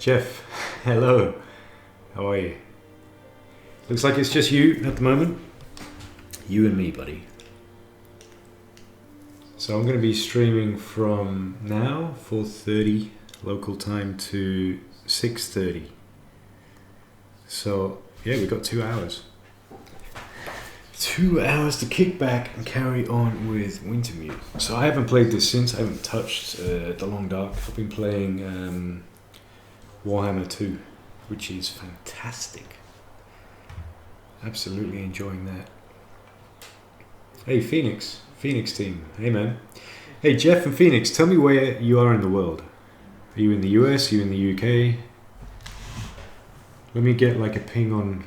Jeff, hello. How are you? Looks like it's just you at the moment. You and me, buddy. So I'm going to be streaming from now, 4:30 local time, to 6:30. So yeah, we've got 2 hours. 2 hours to kick back and carry on with Wintermute. So I haven't played this since. I haven't touched The Long Dark. I've been playing Warhammer 2, which is fantastic. Absolutely enjoying that. Hey Phoenix team, hey man. Hey Jeff and Phoenix, tell me where you are in the world. Are you in the US, are you in the UK? Let me get like a ping on.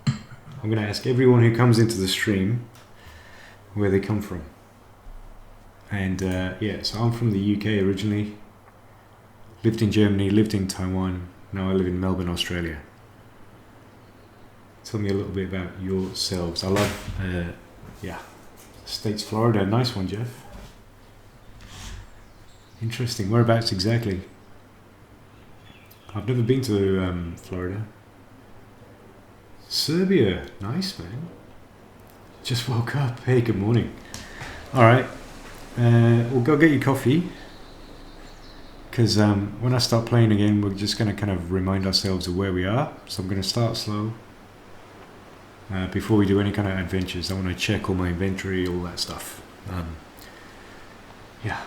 I'm going to ask everyone who comes into the stream where they come from. And yeah, so I'm from the UK originally. Lived in Germany, lived in Taiwan. Now I live in Melbourne, Australia. Tell me a little bit about yourselves. I love, States, Florida. Nice one, Jeff. Interesting. Whereabouts exactly? I've never been to Florida. Serbia. Nice, man. Just woke up. Hey, good morning. All right. We'll go get your coffee. Because when I start playing again, we're just going to kind of remind ourselves of where we are. So I'm going to start slow. Before we do any kind of adventures, I want to check all my inventory, all that stuff. Yeah.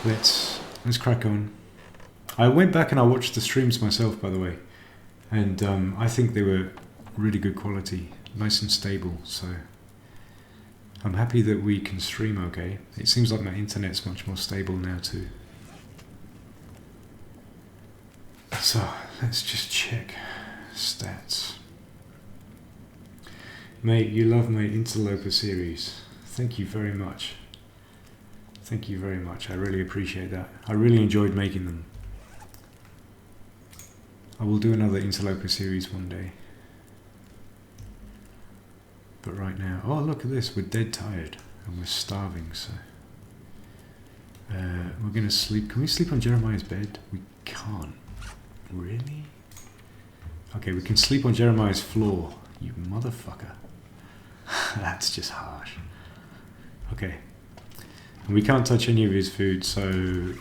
Let's crack on. I went back and I watched the streams myself, by the way. And I think they were really good quality, nice and stable. So I'm happy that we can stream okay. It seems like my internet's much more stable now too. So let's just check stats. Mate, you love my Interloper series. Thank you very much. Thank you very much. I really appreciate that. I really enjoyed making them. I will do another Interloper series one day. But right now, oh look at this, we're dead tired and we're starving, so we're gonna sleep. Can we sleep on Jeremiah's bed? We can't. Really? Okay, we can sleep on Jeremiah's floor. You motherfucker. That's just harsh. Okay. And we can't touch any of his food, so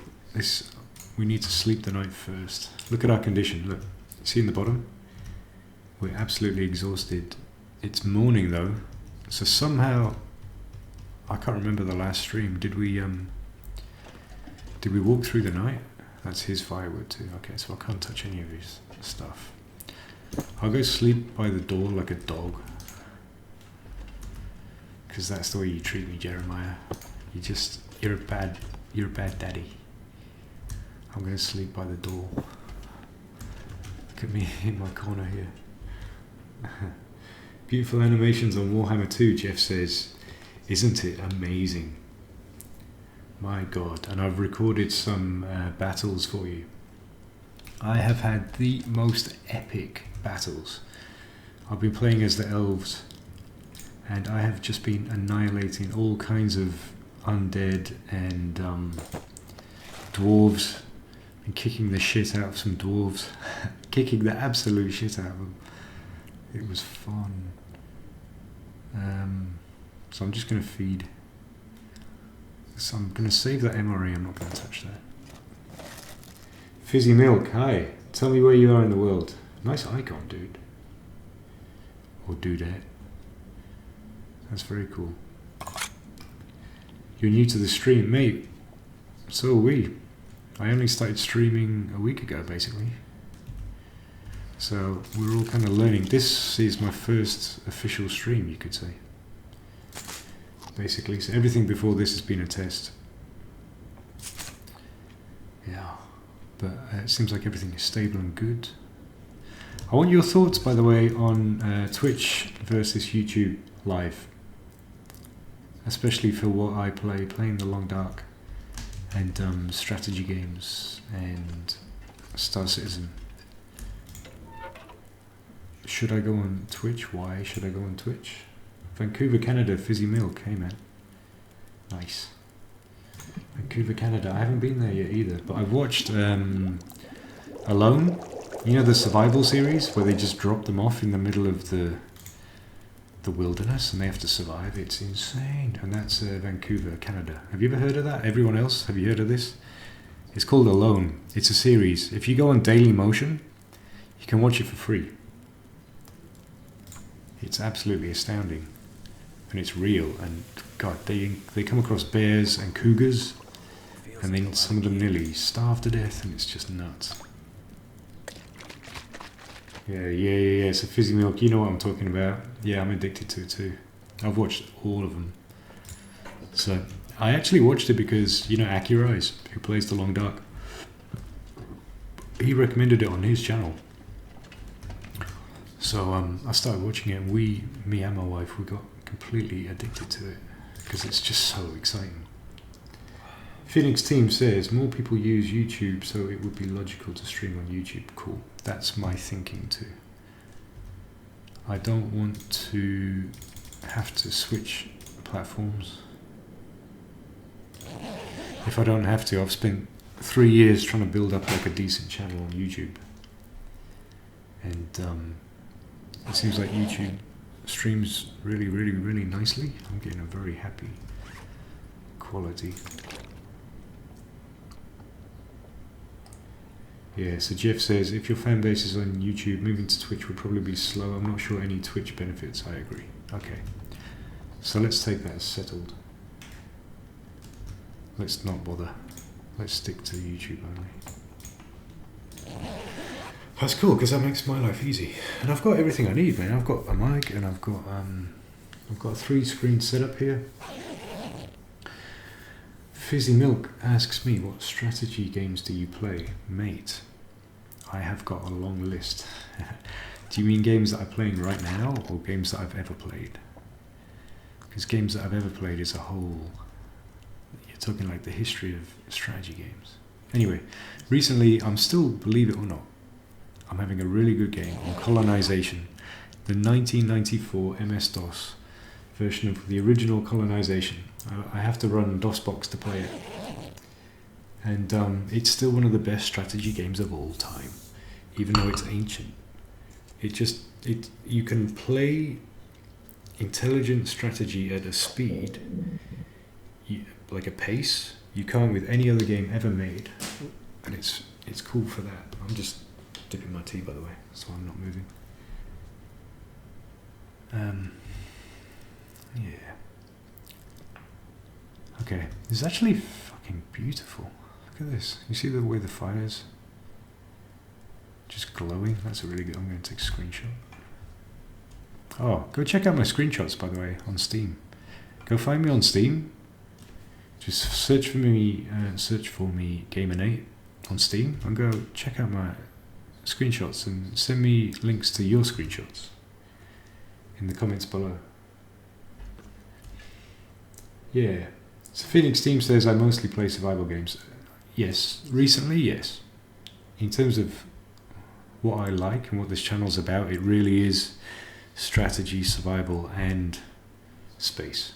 we need to sleep the night first. Look at our condition, look. See in the bottom? We're absolutely exhausted. It's morning though, so somehow I can't remember the last stream. Did we walk through the night? That's his firewood too. Okay, so I can't touch any of his stuff. I'll go sleep by the door like a dog, because that's the way you treat me, Jeremiah. You're a bad daddy. I'm gonna sleep by the door. Look at me in my corner here. Beautiful animations on Warhammer 2, Jeff says. Isn't it amazing? My God. And I've recorded some battles for you. I have had the most epic battles. I've been playing as the elves, and I have just been annihilating all kinds of undead and dwarves, and kicking the shit out of some dwarves. Kicking the absolute shit out of them. It was fun. So I'm just going to feed. So I'm going to save that MRE, I'm not going to touch that. Fizzy Milk, hi. Tell me where you are in the world. Nice icon, dude. Or dudette. That's very cool. You're new to the stream, mate. So are we. I only started streaming a week ago, basically. So we're all kind of learning. This is my first official stream, you could say. Basically, so everything before this has been a test. Yeah, but it seems like everything is stable and good. I want your thoughts, by the way, on Twitch versus YouTube live. Especially for what I play, playing The Long Dark, and strategy games, and Star Citizen. Should I go on Twitch? Why should I go on Twitch? Vancouver, Canada, Fizzy Milk. Hey man. Nice. Vancouver, Canada. I haven't been there yet either, but I've watched Alone. You know the survival series where they just drop them off in the middle of the wilderness and they have to survive. It's insane. And that's Vancouver, Canada. Have you ever heard of that? Everyone else, have you heard of this? It's called Alone. It's a series. If you go on Daily Motion, you can watch it for free. It's absolutely astounding. And it's real. And God, they come across bears and cougars, and then some of them nearly starve to death, and it's just nuts. Yeah. So Fizzy Milk, you know what I'm talking about. Yeah, I'm addicted to it too. I've watched all of them. So I actually watched it because, you know, Akirise, who plays The Long Dark, he recommended it on his channel. So I started watching it, and me and my wife, we got completely addicted to it because it's just so exciting. Phoenix Team says more people use YouTube, so it would be logical to stream on YouTube. Cool. That's my thinking too. I don't want to have to switch platforms. If I don't have to, I've spent 3 years trying to build up like a decent channel on YouTube. And it seems like YouTube streams really, really, really nicely. I'm getting a very happy quality. Yeah, so Jeff says, if your fan base is on YouTube, moving to Twitch would probably be slow. I'm not sure any Twitch benefits. I agree. Okay. So let's take that as settled. Let's not bother. Let's stick to YouTube only. That's cool, because that makes my life easy. And I've got everything I need, man. I've got a mic, and I've got a 3-screen setup here. Fizzy Milk asks me, what strategy games do you play? Mate, I have got a long list. Do you mean games that I'm playing right now, or games that I've ever played? Because games that I've ever played is a whole... You're talking like the history of strategy games. Anyway, recently, I'm still, believe it or not, I'm having a really good game on Colonization, the 1994 MS-DOS version of the original Colonization. I have to run DOSBox to play it. And it's still one of the best strategy games of all time, even though it's ancient. You can play intelligent strategy at a speed, like a pace, you can't with any other game ever made. And it's cool for that. I'm just dipping my tea, by the way, so I'm not moving. Yeah. Okay, it's actually fucking beautiful. Look at this. You see the way the fire's just glowing? That's a really good... I'm going to take a screenshot. Oh, go check out my screenshots, by the way, on Steam. Go find me on Steam. Just search for me Gamer Nate on Steam, and go check out my screenshots and send me links to your screenshots in the comments below. Yeah. So Phoenix Team says I mostly play survival games. Yes, recently, yes. In terms of what I like and what this channel's about, it really is strategy, survival, and space.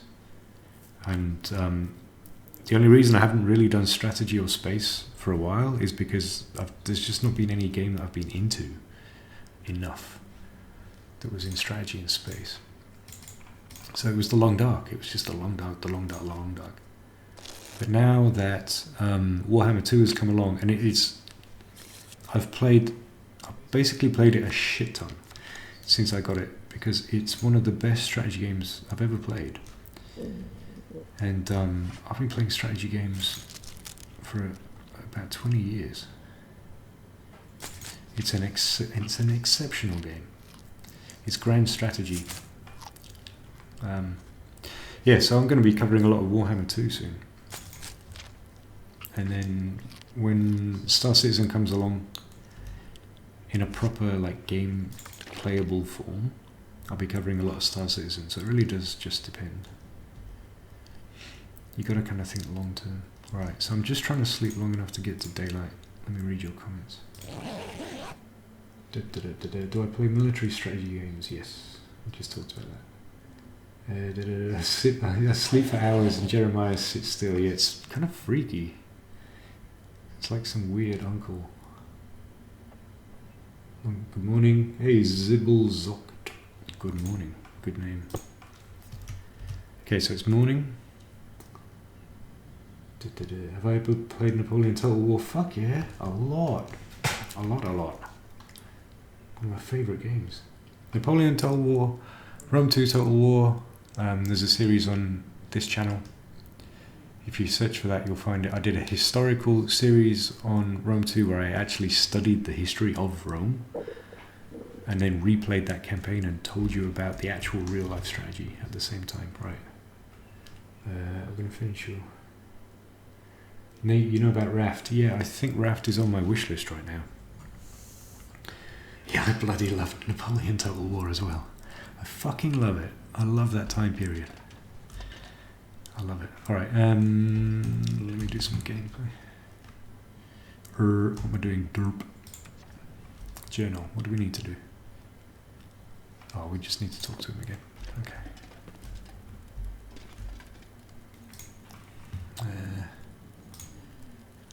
And the only reason I haven't really done strategy or space for a while is because there's just not been any game that I've been into enough that was in strategy and space. So it was The Long Dark. It was just The Long Dark. But now that Warhammer 2 has come along, and I've basically played it a shit ton since I got it, because it's one of the best strategy games I've ever played. And I've been playing strategy games for about 20 years. It's an exceptional game. It's grand strategy. Yeah, so I'm going to be covering a lot of Warhammer 2 soon. And then when Star Citizen comes along in a proper game playable form, I'll be covering a lot of Star Citizen. So it really does just depend. You got to kind of think long term. Alright, so I'm just trying to sleep long enough to get to daylight. Let me read your comments. Do I play military strategy games? Yes, I just talked about that. I sleep for hours and Jeremiah sits still. Yeah, it's kind of freaky. It's like some weird uncle. Good morning. Hey, Zibblzokt. Good morning. Good name. Okay, so it's morning. Have I ever played Napoleon Total War? Fuck yeah. A lot. One of my favourite games. Napoleon Total War, Rome 2 Total War. There's a series on this channel. If you search for that, you'll find it. I did a historical series on Rome 2 where I actually studied the history of Rome and then replayed that campaign and told you about the actual real life strategy at the same time. Right. I'm going to finish your... Nate, you know about Raft? Yeah, I think Raft is on my wish list right now. Yeah, I bloody love Napoleon Total War as well. I fucking love it. I love that time period. I love it. Alright, let me do some gameplay. What am I doing? Derp. Journal. What do we need to do? Oh, we just need to talk to him again. Okay.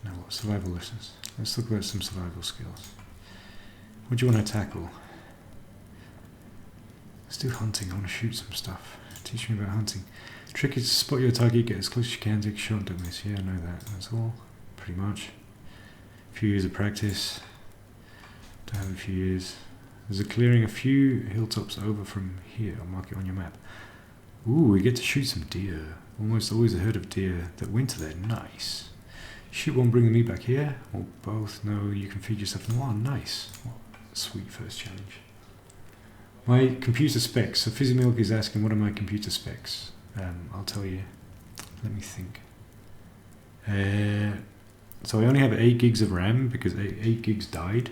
Now what? Survival lessons. Let's talk about some survival skills. What do you want to tackle? Let's do hunting. I want to shoot some stuff. Teach me about hunting. Trick is to spot your target, get as close as you can, take a shot, don't miss. Yeah, I know that. That's all. Pretty much. A few years of practice. Don't have a few years. There's a clearing a few hilltops over from here. I'll mark it on your map. Ooh, we get to shoot some deer. Almost always a herd of deer that winter there. Nice. Shoot one, bring the meat back here. Or both. No, you can feed yourself in one. Nice. What a sweet first challenge. My computer specs. So Fizzy Milk is asking, what are my computer specs? I'll tell you. Let me think. So I only have 8 gigs of RAM because 8 gigs died.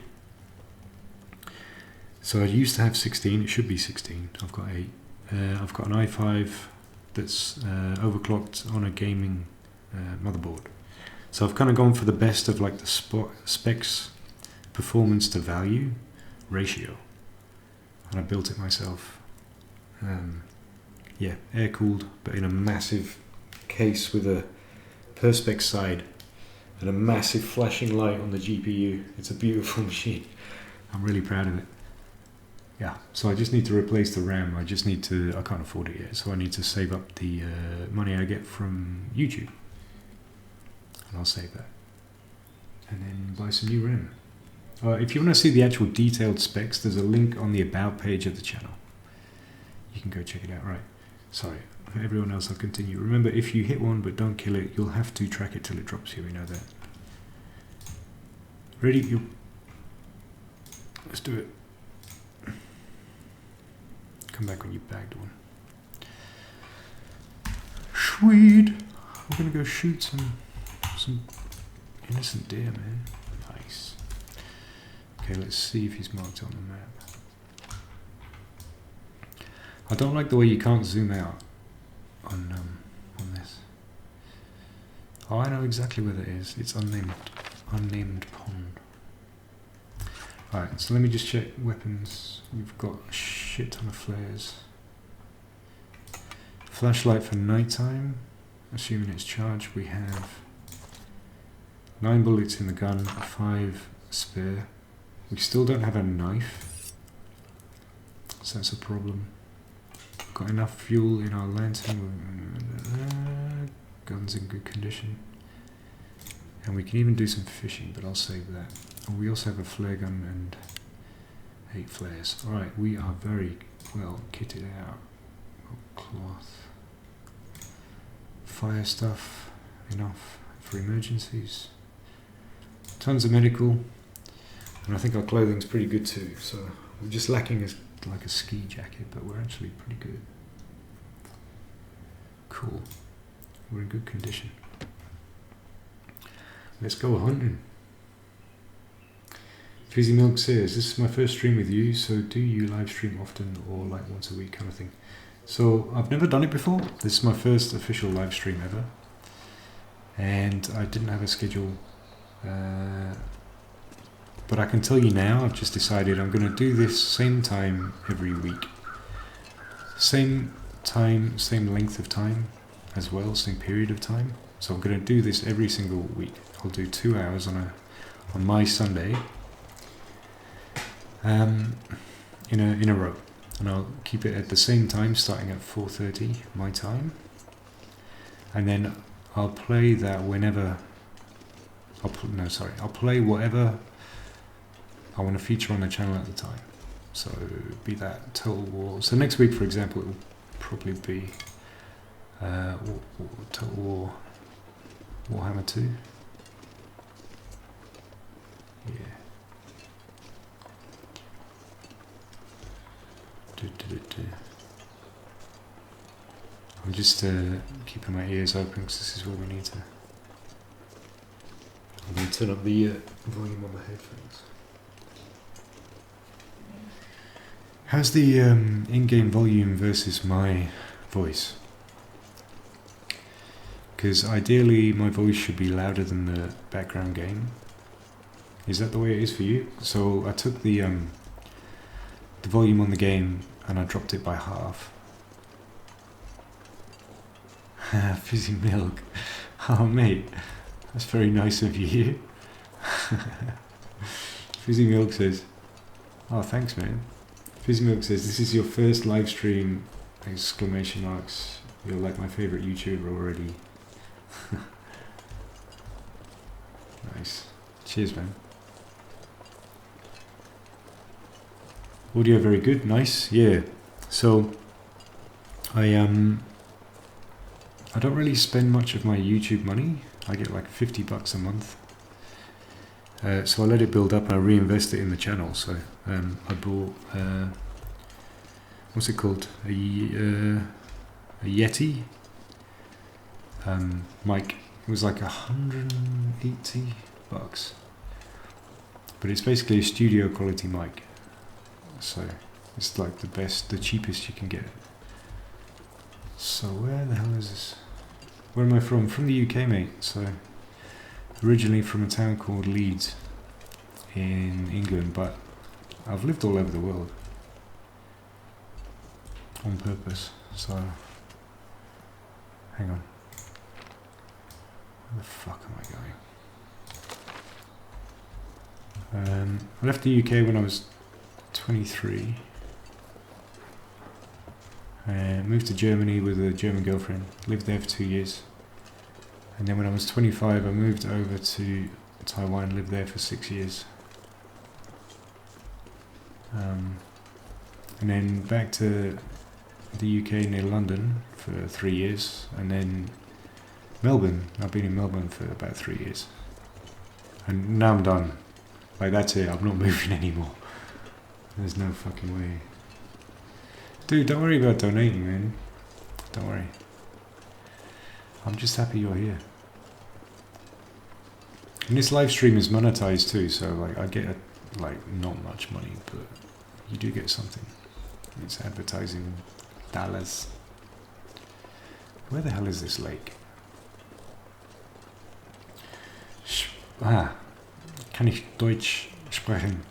So I used to have 16. It should be 16. I've got 8. I've got an i5 that's overclocked on a gaming motherboard. So I've kind of gone for the best of like the specs, performance to value ratio. And I built it myself. Yeah, air cooled, but in a massive case with a perspex side and a massive flashing light on the GPU. It's a beautiful machine. I'm really proud of it. Yeah, so I just need to replace the RAM. I can't afford it yet, so I need to save up the money I get from YouTube. And I'll save that. And then buy some new RAM. If you want to see the actual detailed specs, there's a link on the About page of the channel. You can go check it out. Right. Sorry. For everyone else, I'll continue. Remember, if you hit one but don't kill it, you'll have to track it till it drops you. We know that. Ready? Let's do it. Come back when you bagged one. Sweet. We're gonna go shoot some innocent deer, man. Nice. Okay, let's see if he's marked on the map. I don't like the way you can't zoom out on this. Oh, I know exactly where that is. It's unnamed pond. Alright, so let me just check weapons. We've got a shit ton of flares. Flashlight for nighttime. Assuming it's charged, we have 9 bullets in the gun, 5 spare. We still don't have a knife, so that's a problem. Got enough fuel in our lantern. Guns in good condition. And we can even do some fishing, but I'll save that. And we also have a flare gun and 8 flares. Alright, we are very well kitted out. Cloth. Fire stuff. Enough for emergencies. Tons of medical. And I think our clothing's pretty good too. So we're just lacking like a ski jacket, but we're actually pretty good. Cool. We're in good condition. Let's go hunting. Fizzy Milk says, this is my first stream with you, so do you live stream often or like once a week kind of thing? So I've never done it before. This is my first official live stream ever. And I didn't have a schedule. But I can tell you now, I've just decided I'm going to do this same time every week. Same time, same length of time as well, same period of time. So I'm going to do this every single week. I'll do 2 hours on my Sunday, in a row, and I'll keep it at the same time, starting at 4:30 my time, and then I'll play that whenever. I'll play whatever I want to feature on the channel at the time. So be that Total War. So next week, for example, it will probably be Total War Warhammer 2. Yeah. I'm just keeping my ears open because this is where we need to. I'm going to turn up the volume on the headphones. How's the in-game volume versus my voice? Because ideally my voice should be louder than the background game. Is that the way it is for you? So I took the volume on the game and I dropped it by half. Fizzy milk. Oh mate, that's very nice of you. Fizzy milk says, oh thanks man. Fizzy milk says, this is your first live stream, exclamation marks. You're like my favourite YouTuber already. Nice. Cheers man. Audio very good, nice, yeah. So I don't really spend much of my YouTube money. I get like $50 a month. So I let it build up and I reinvest it in the channel. So I bought, what's it called? A Yeti mic. It was like $180, but it's basically a studio quality mic. So it's like the cheapest you can get. So where the hell is this? Where am I from? From the UK, mate. So originally from a town called Leeds in England, but I've lived all over the world on purpose. So hang on. Where the fuck am I going? I left the UK when I was 23. Moved to Germany with a German girlfriend, lived there for 2 years, and then when I was 25 I moved over to Taiwan, lived there for 6 years, and then back to the UK near London for 3 years, and then Melbourne. I've been in Melbourne for about 3 years, and now I'm done. Like that's it, I'm not moving anymore. There's no fucking way. Dude, don't worry about donating, man. Don't worry. I'm just happy you're here. And this live stream is monetized too, so like I get not much money, but you do get something. It's advertising dollars. Where the hell is this lake? Kann ich Deutsch sprechen?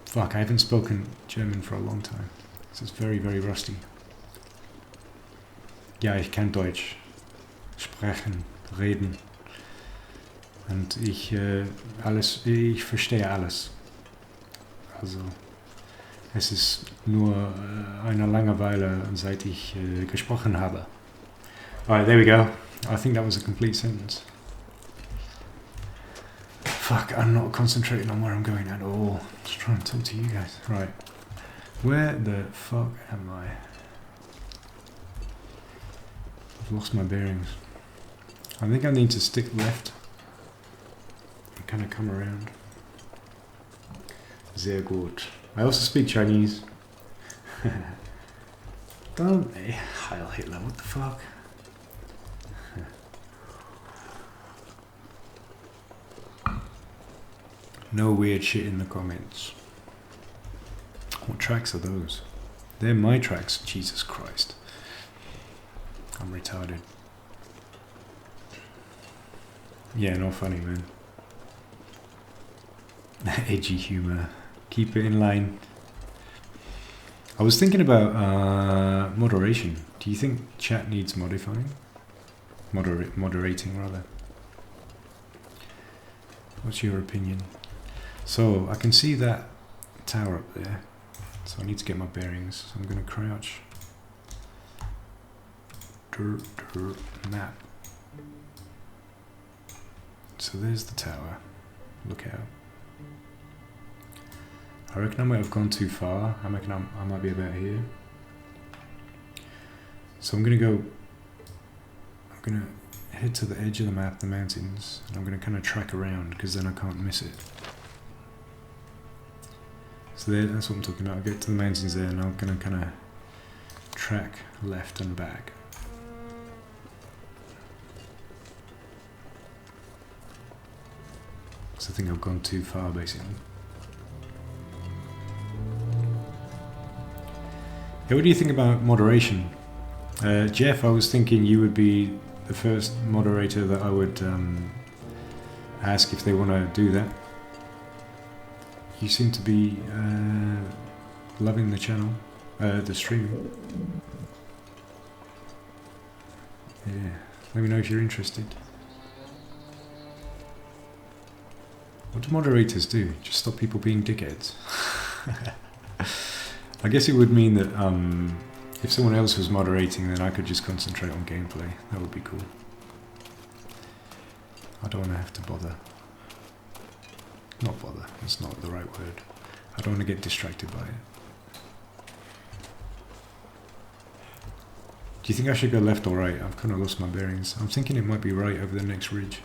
Fuck, I haven't spoken German for a long time. This is very, very rusty. Ja, ich kann Deutsch sprechen, reden. Und ich verstehe alles. Also, es ist nur eine Langeweile, seit ich gesprochen habe. Alright, there we go. I think that was a complete sentence. Fuck, I'm not concentrating on where I'm going at all. Just trying to talk to you guys. Right. Where the fuck am I? I've lost my bearings. I think I need to stick left and kind of come around. Sehr gut. I also speak Chinese. Don't... Heil Hitler, what the fuck? No weird shit in the comments. What tracks are those? They're my tracks, Jesus Christ. I'm retarded. Yeah, not funny, man. Edgy humor. Keep it in line. I was thinking about moderation. Do you think chat needs modifying? Moderating rather. What's your opinion? So I can see that tower up there. So I need to get my bearings. So I'm going to crouch. Map. So there's the tower. Look out. I reckon I might have gone too far. I reckon I might be about here. So I'm going to head to the edge of the map, the mountains, and I'm going to kind of track around because then I can't miss it. So there, that's what I'm talking about. I'll get to the mountains there and I'm going to kind of track left and back. So I think I've gone too far basically. Yeah, what do you think about moderation? Jeff, I was thinking you would be the first moderator that I would ask if they want to do that. You seem to be loving the channel, the stream. Yeah, let me know if you're interested. What do moderators do? Just stop people being dickheads? I guess it would mean that if someone else was moderating, then I could just concentrate on gameplay. That would be cool. I don't want to have to bother. Not bother, that's not the right word. I don't want to get distracted by it. Do you think I should go left or right? I've kind of lost my bearings. I'm thinking it might be right over the next ridge.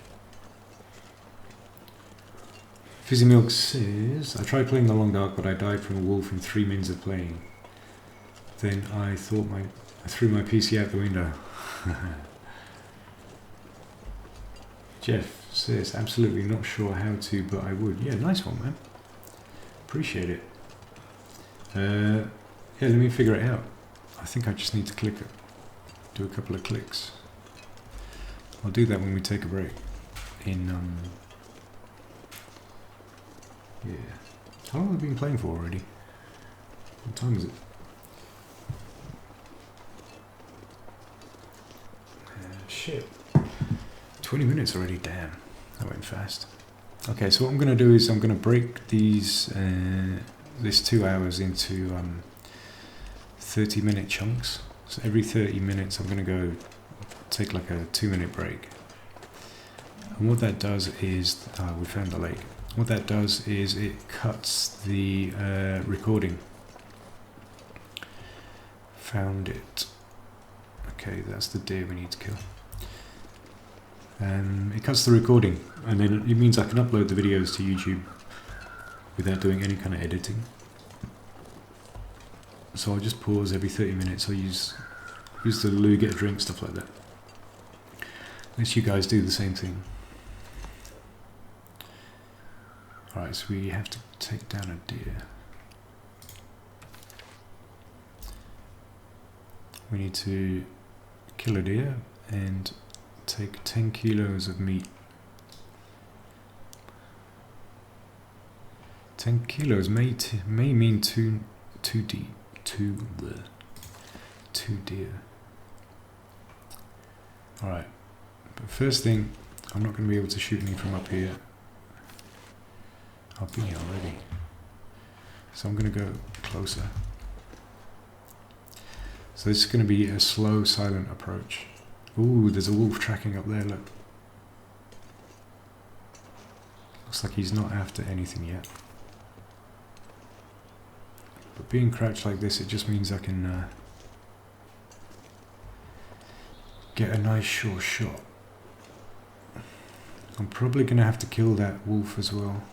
Fizzy Milk says, I tried playing the Long Dark, but I died from a wolf in 3 minutes of playing. Then I thought I threw my PC out the window. Jeff says, absolutely not sure how to, but I would. Yeah, nice one, man. Appreciate it. Yeah, let me figure it out. I think I just need to click it. Do a couple of clicks. I'll do that when we take a break. Yeah. How long have we been playing for already? What time is it? Shit. 20 minutes already, damn. That went fast. Okay, so what I'm going to do is I'm going to break this 2 hours into 30-minute chunks. So every 30 minutes I'm going to go take like a 2-minute break. And what that does is, we found the lake. What that does is it cuts the recording. Found it. Okay, that's the deer we need to kill. It cuts the recording, and then it means I can upload the videos to YouTube without doing any kind of editing. So I'll just pause every 30 minutes. I'll use the loo, get a drink, stuff like that. Unless you guys do the same thing. Alright, so we have to take down a deer. We need to kill a deer and take 10 kilos of meat. 10 kilos may mean two deer. Alright, but first thing, I'm not going to be able to shoot any from up here. I've been here already. So I'm going to go closer. So this is going to be a slow, silent approach. Ooh, there's a wolf tracking up there, look. Looks like he's not after anything yet. But being crouched like this, it just means I can get a nice sure shot. I'm probably going to have to kill that wolf as well.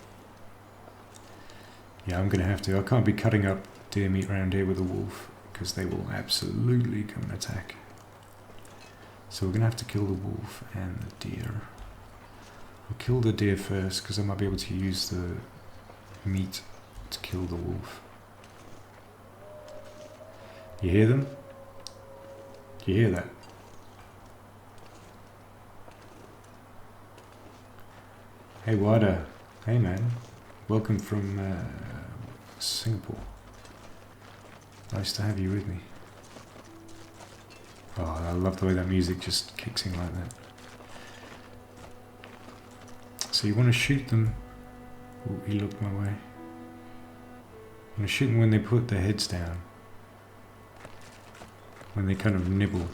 Yeah, I'm going to have to. I can't be cutting up deer meat around here with a wolf, because they will absolutely come and attack. So we're going to have to kill the wolf and the deer. I'll kill the deer first, because I might be able to use the meat to kill the wolf. You hear them? You hear that? Hey Wada, hey man, welcome from Singapore. Nice to have you with me. Oh, I love the way that music just kicks in like that. So you want to shoot them. Ooh, he looked my way. You want to shoot them when they put their heads down. When they kind of nibble.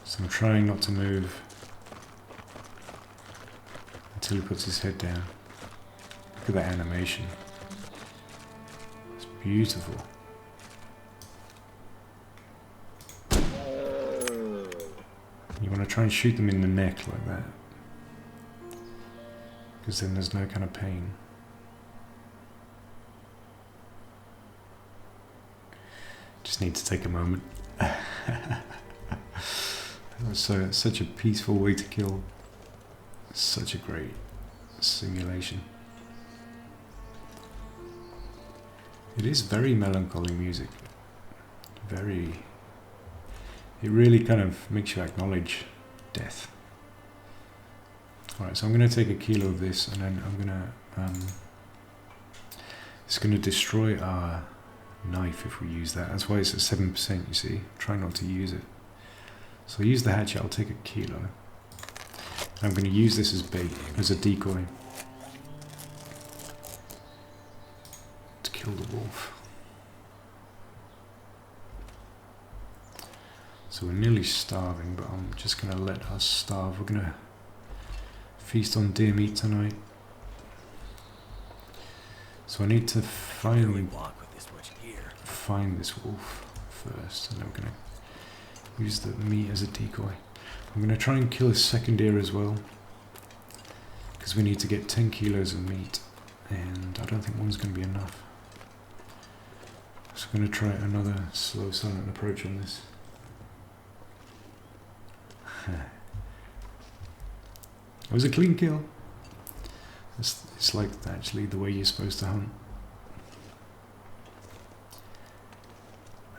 So I'm trying not to move until he puts his head down. Look at that animation. It's beautiful. You want to try and shoot them in the neck like that. Because then there's no kind of pain. Just need to take a moment. Such a peaceful way to kill. Such a great simulation. It is very melancholy music. Very. It really kind of makes you acknowledge death. Alright, so I'm going to take a kilo of this and then I'm going to... it's going to destroy our knife if we use that. That's why it's at 7%, you see. Try not to use it. So I'll use the hatchet, I'll take a kilo. I'm going to use this as bait, as a decoy. To kill the wolf. So we're nearly starving, but I'm just going to let us starve. We're going to feast on deer meat tonight. So I need to finally find this wolf first, and then we're going to use the meat as a decoy. I'm going to try and kill a second deer as well, because we need to get 10 kilos of meat, and I don't think one's going to be enough. So I'm going to try another slow silent approach on this. It was a clean kill. It's like actually the way you're supposed to hunt.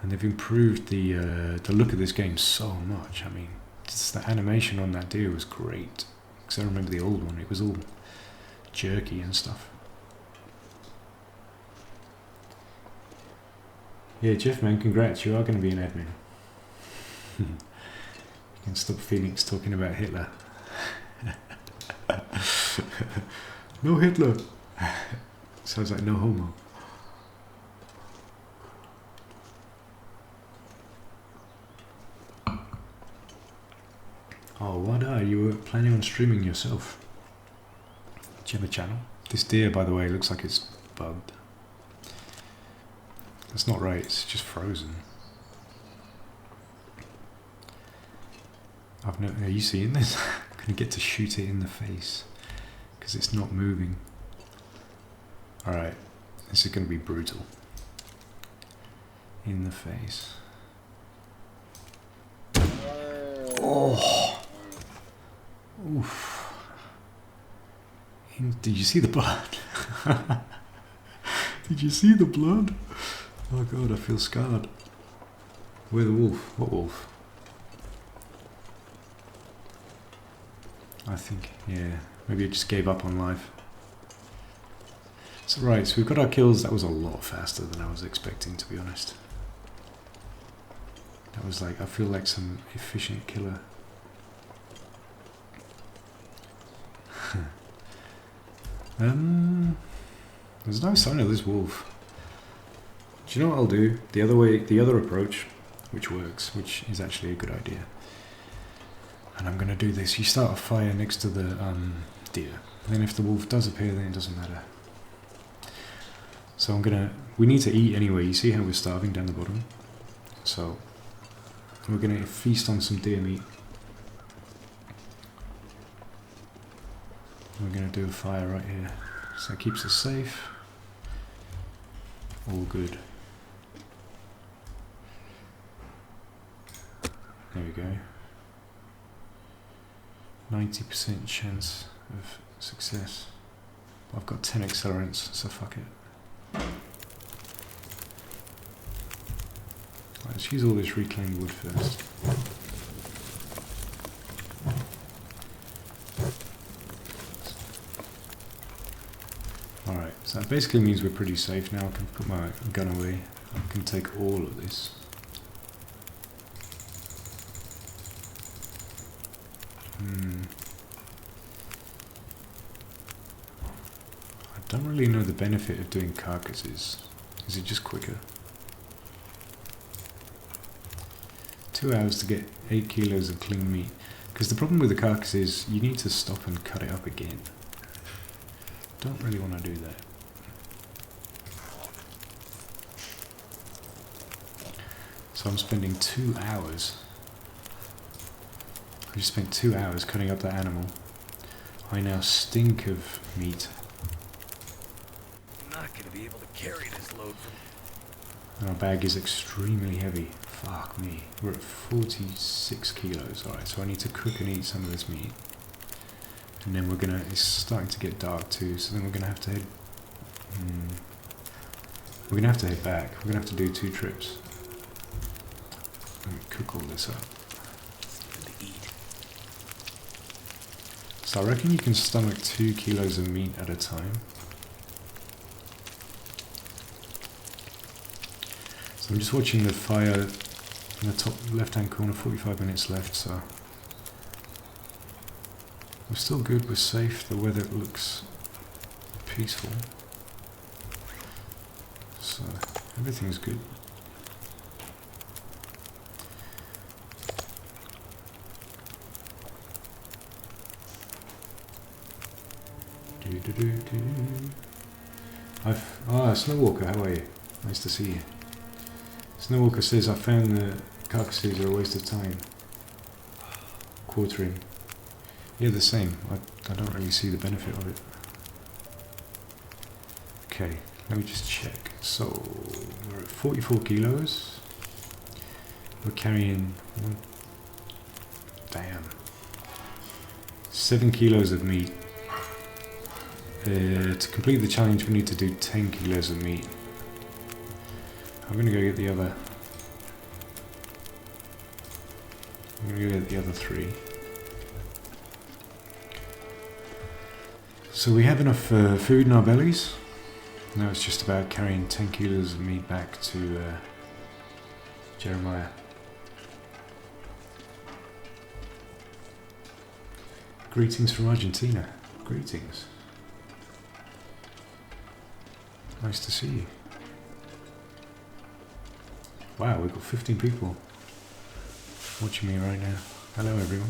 And they've improved the look of this game so much. I mean, just the animation on that deer was great. Because I remember the old one, it was all jerky and stuff. Yeah, Jeff, man, congrats, you are going to be an admin. You can stop Phoenix talking about Hitler. No Hitler. Sounds like no homo. Oh, what are you were planning on streaming yourself? Do you have a channel? This deer, by the way, looks like it's bugged. That's not right, it's just frozen. Are you seeing this? I'm going to get to shoot it in the face. Because it's not moving. Alright, this is going to be brutal. In the face. Oh! Oof. Did you see the blood? Did you see the blood? Oh god, I feel scarred. Where the wolf? What wolf? I think, yeah. Maybe I just gave up on life. So right, so we've got our kills. That was a lot faster than I was expecting, to be honest. That was like, I feel like some efficient killer. There's no sign of this wolf. Do you know what I'll do? The other way, the other approach, which works, which is actually a good idea. And I'm going to do this. You start a fire next to the deer. And then if the wolf does appear, then it doesn't matter. So we need to eat anyway. You see how we're starving down the bottom? So we're going to feast on some deer meat. We're going to do a fire right here. So that keeps us safe. All good. There we go. 90% chance of success. I've got 10 accelerants, so fuck it. Let's use all this reclaimed wood first. Alright, so that basically means we're pretty safe now. I can put my gun away. I can take all of this. don't really know the benefit of doing carcasses. Is it just quicker? 2 hours to get 8 kilos of clean meat. Because the problem with the carcass is you need to stop and cut it up again. Don't really want to do that. So I'm spending 2 hours. I just spent 2 hours cutting up that animal. I now stink of meat. I'm not going to be able to carry this load from... And our bag is extremely heavy. Fuck me. We're at 46 kilos. Alright, so I need to cook and eat some of this meat. And then we're gonna... It's starting to get dark too, so then we're gonna have to head... We're gonna have to head back. We're gonna have to do 2 trips. Let me cook all this up. So I reckon you can stomach 2 kilos of meat at a time. So I'm just watching the fire in the top left hand corner, 45 minutes left, so we're still good, we're safe, the weather looks peaceful, so everything's good. Snowwalker, how are you? Nice to see you. Snowwalker says, I found the carcasses are a waste of time. Quartering. Yeah, the same. I don't really see the benefit of it. Okay, let me just check. So, we're at 44 kilos. We're carrying... Damn. 7 kilos of meat. To complete the challenge, we need to do 10 kilos of meat. I'm going to go get the other... I'm going to go get the other 3. So we have enough food in our bellies. Now it's just about carrying 10 kilos of meat back to Jeremiah. Greetings from Argentina. Greetings. Nice to see you. Wow, we've got 15 people watching me right now. Hello everyone.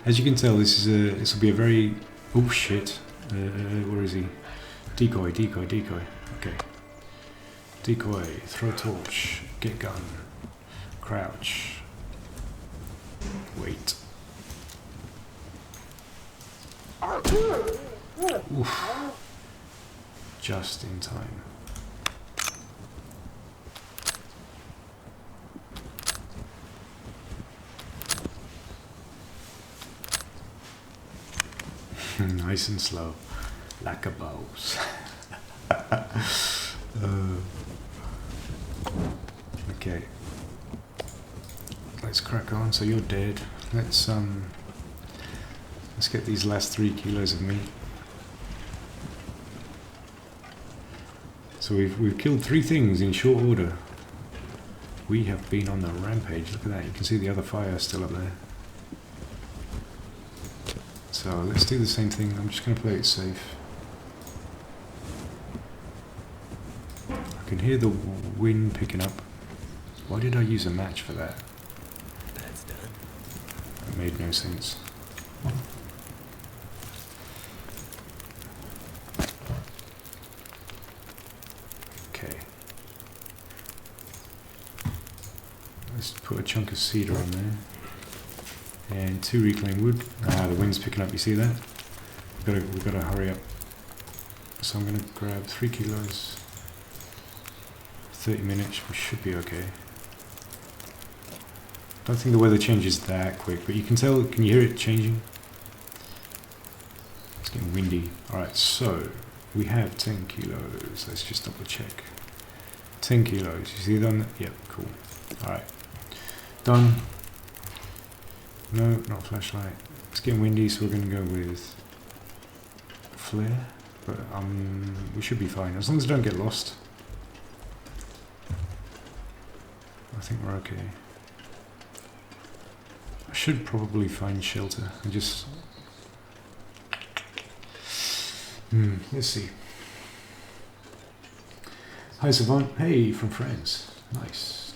As you can tell, this will be a very... Oh shit. Where is he? Decoy. Okay. Decoy, throw torch, get gun, crouch, wait. Oof. Just in time. Nice and slow, like a boss. Okay, let's crack on. So you're dead. Let's get these last 3 kilos of meat. So we've killed 3 things in short order. We have been on the rampage. Look at that. You can see the other fire still up there. So let's do the same thing. I'm just going to play it safe. I can hear the wind picking up. Why did I use a match for that? That's done. That made no sense. Okay. Let's put a chunk of cedar on there. And 2 reclaimed wood. Ah, the wind's picking up, you see that? We've got to hurry up. So I'm going to grab 3 kilos. 30 minutes, we should be okay. Don't think the weather changes that quick, but you can tell, can you hear it changing? It's getting windy. Alright, so we have 10 kilos. Let's just double check. 10 kilos, you see them? Yep, cool. Alright, done. No, not flashlight. It's getting windy, so we're going to go with flare. But we should be fine, as long as I don't get lost. I think we're okay. I should probably find shelter and just... Let's see. Hi Savant. Hey, from France. Nice.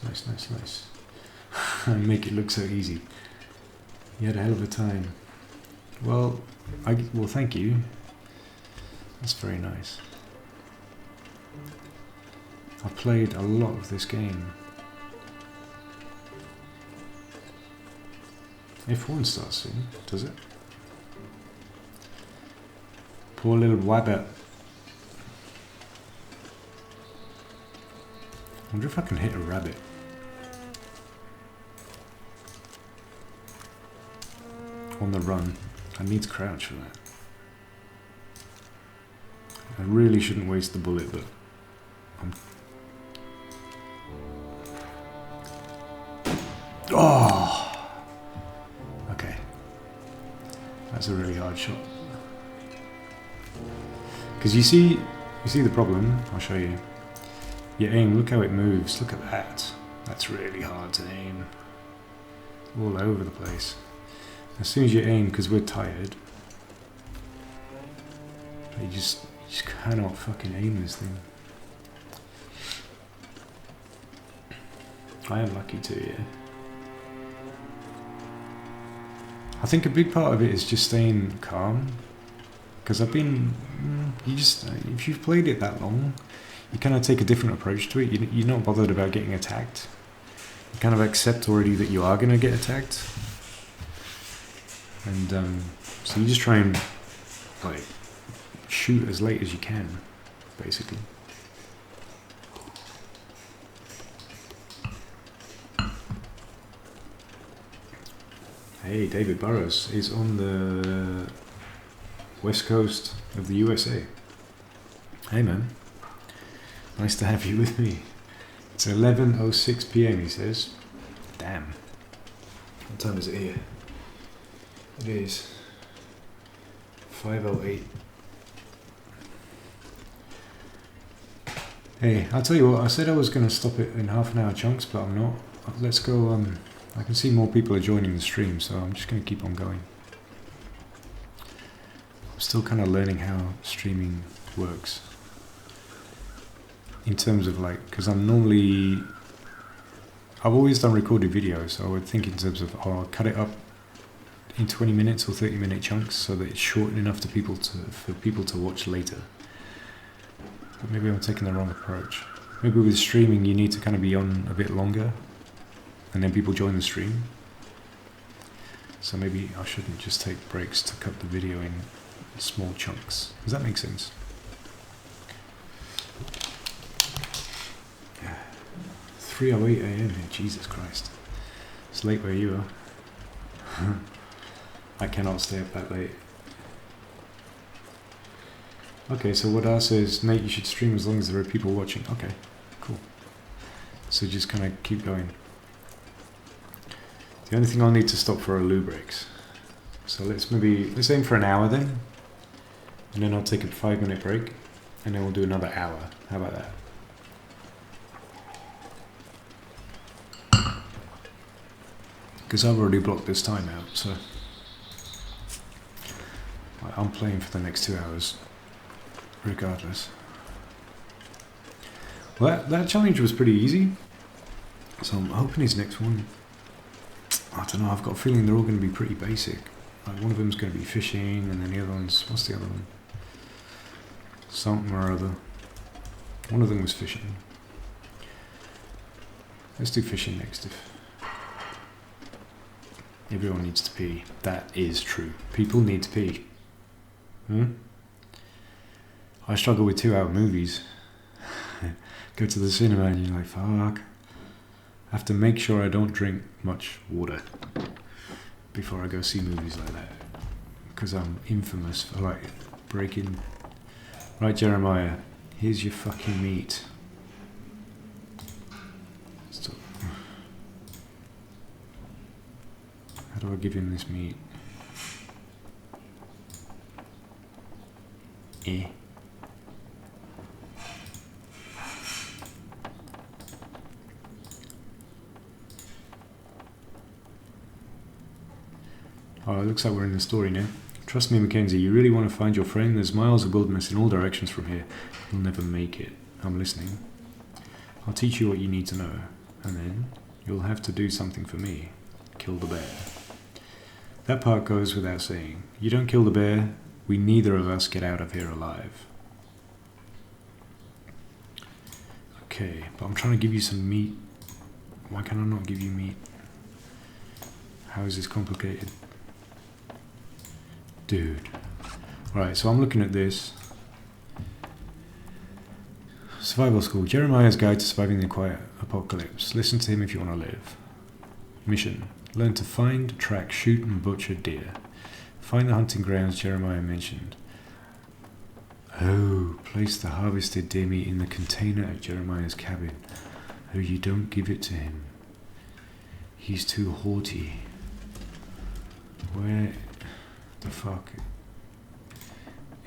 Make it look so easy. You had a hell of a time. Well, thank you. That's very nice. I played a lot of this game. F1 starts soon, does it? Poor little wabbit. I wonder if I can hit a rabbit. On the run. I need to crouch for that. I really shouldn't waste the bullet, but oh! Okay. That's a really hard shot. Because you see the problem. I'll show you. Your aim, look how it moves. Look at that. That's really hard to aim. All over the place. As soon as you aim, because we're tired, you just cannot fucking aim this thing. I am lucky too, yeah. I think a big part of it is just staying calm. Because I've been, if you've played it that long, you kind of take a different approach to it. You're not bothered about getting attacked. You kind of accept already that you are going to get attacked. And so you just try and like shoot as late as you can, basically. Hey, David Burrows is on the west coast of the USA. Hey man, nice to have you with me. It's 11:06 PM, he says. Damn. What time is it here? It is 5:08. Hey, I'll tell you what, I said I was going to stop it in half an hour chunks, but I'm not. Let's go, I can see more people are joining the stream, so I'm just going to keep on going. I'm still kind of learning how streaming works. In terms of like, because I've always done recorded videos, so I would think in terms of, I'll cut it up in 20 minutes or 30-minute chunks so that it's short enough for people to watch later. But maybe I'm taking the wrong approach. Maybe with streaming you need to kind of be on a bit longer and then people join the stream. So maybe I shouldn't just take breaks to cut the video in small chunks. Does that make sense? Yeah. 3:08 AM. Jesus Christ. It's late where you are. I cannot stay up that late. Okay, so what else says, Nate, you should stream as long as there are people watching. Okay, cool. So just kind of keep going. The only thing I'll need to stop for are loo breaks. So let's aim for an hour then. And then I'll take a 5-minute break. And then we'll do another hour. How about that? Because I've already blocked this time out, so I'm playing for the next 2 hours, regardless. Well, that challenge was pretty easy, so I'm hoping his next one, I don't know, I've got a feeling they're all going to be pretty basic. Like one of them's going to be fishing, and then the other one's, what's the other one? Something or other. One of them was fishing. Let's do fishing next. If everyone needs to pee. That is true. People need to pee. I struggle with 2-hour movies. Go to the cinema and you're like, fuck. I have to make sure I don't drink much water before I go see movies like that. Because I'm infamous for like breaking. Right, Jeremiah, here's your fucking meat. Stop. How do I give him this meat? Oh, it looks like we're in the story now. Trust me, Mackenzie, you really want to find your friend? There's miles of wilderness in all directions from here. You'll never make it. I'm listening. I'll teach you what you need to know, and then you'll have to do something for me. Kill the bear. That part goes without saying. You don't kill the bear, we neither of us get out of here alive. Okay, but I'm trying to give you some meat. Why can I not give you meat? How is this complicated? Dude. Right, so I'm looking at this. Survival School. Jeremiah's Guide to Surviving the Quiet Apocalypse. Listen to him if you want to live. Mission. Learn to find, track, shoot and butcher deer. Find the hunting grounds Jeremiah mentioned. Oh, place the harvested deer meat in the container at Jeremiah's cabin. Oh, you don't give it to him. He's too haughty. Where the fuck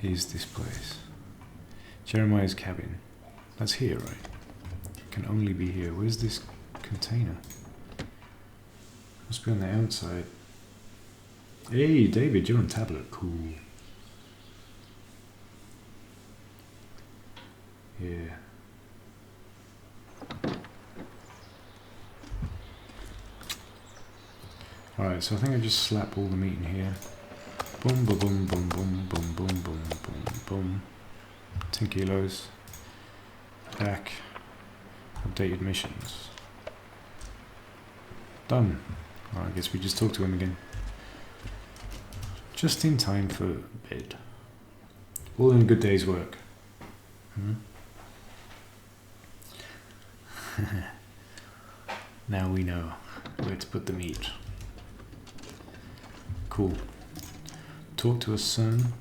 is this place? Jeremiah's cabin. That's here, right? It can only be here. Where's this container? Must be on the outside. Hey, David, you're on tablet. Cool. Yeah. Alright, so I think I just slap all the meat in here. Boom, boom, boom, boom, boom, boom, boom, boom, boom, boom. 10 kilos. Back. Updated missions. Done. Well, I guess we just talk to him again. Just in time for bed. All in a good day's work. Now we know where to put the meat. Cool. Talk to a son.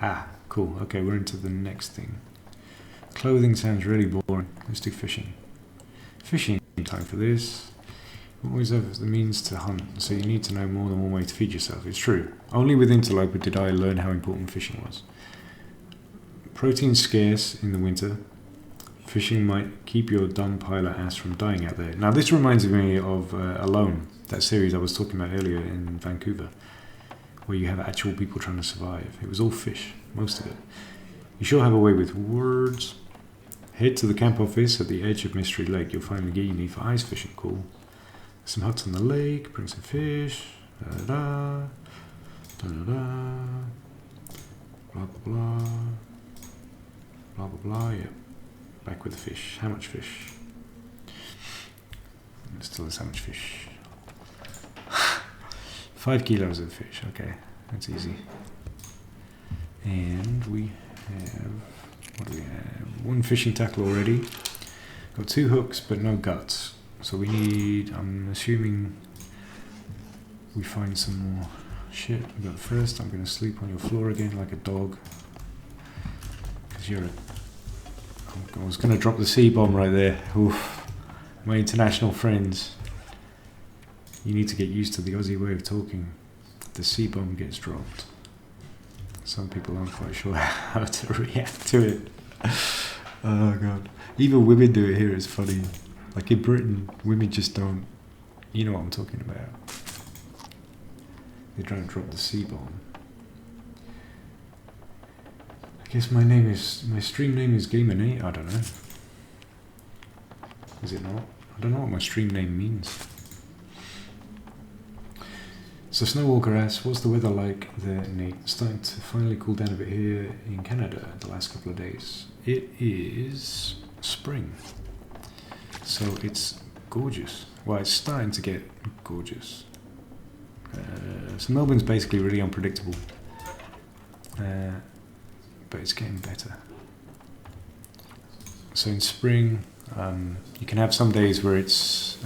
Ah, cool. Okay, we're into the next thing. Clothing sounds really boring. Let's do fishing. Fishing, time for this. You always have the means to hunt, so you need to know more than one way to feed yourself. It's true. Only with Interloper did I learn how important fishing was. Protein's scarce in the winter. Fishing might keep your dumb pilot ass from dying out there. Now this reminds me of Alone, that series I was talking about earlier in Vancouver, where you have actual people trying to survive. It was all fish, most of it. You sure have a way with words. Head to the camp office at the edge of Mystery Lake. You'll find the gear you need for ice fishing. Cool. Some huts on the lake. Bring some fish. Da-da-da. Da-da-da. Blah, blah, blah. Blah, blah, blah. Yep. Back with the fish. How much fish? Still is how much fish? 5 kilos of fish. Okay. That's easy. And we have... What do we have? 1 fishing tackle already. Got 2 hooks, but no guts. So we need, I'm assuming we find some more shit. But first I'm going to sleep on your floor again like a dog. Because you're a... I was going to drop the C-bomb right there. Oof. My international friends. You need to get used to the Aussie way of talking. The C-bomb gets dropped. Some people aren't quite sure how to react to it. Oh god. Even women do it here, it's funny. Like in Britain, women just don't... You know what I'm talking about. They don't drop the C-bomb. I guess my stream name is Gamer8, I don't know. Is it not? I don't know what my stream name means. So Snowwalker asks, what's the weather like there, Nate? It's starting to finally cool down a bit here in Canada the last couple of days. It is spring. So it's gorgeous. Well, it's starting to get gorgeous. So Melbourne's basically really unpredictable. But it's getting better. So in spring, you can have some days where it's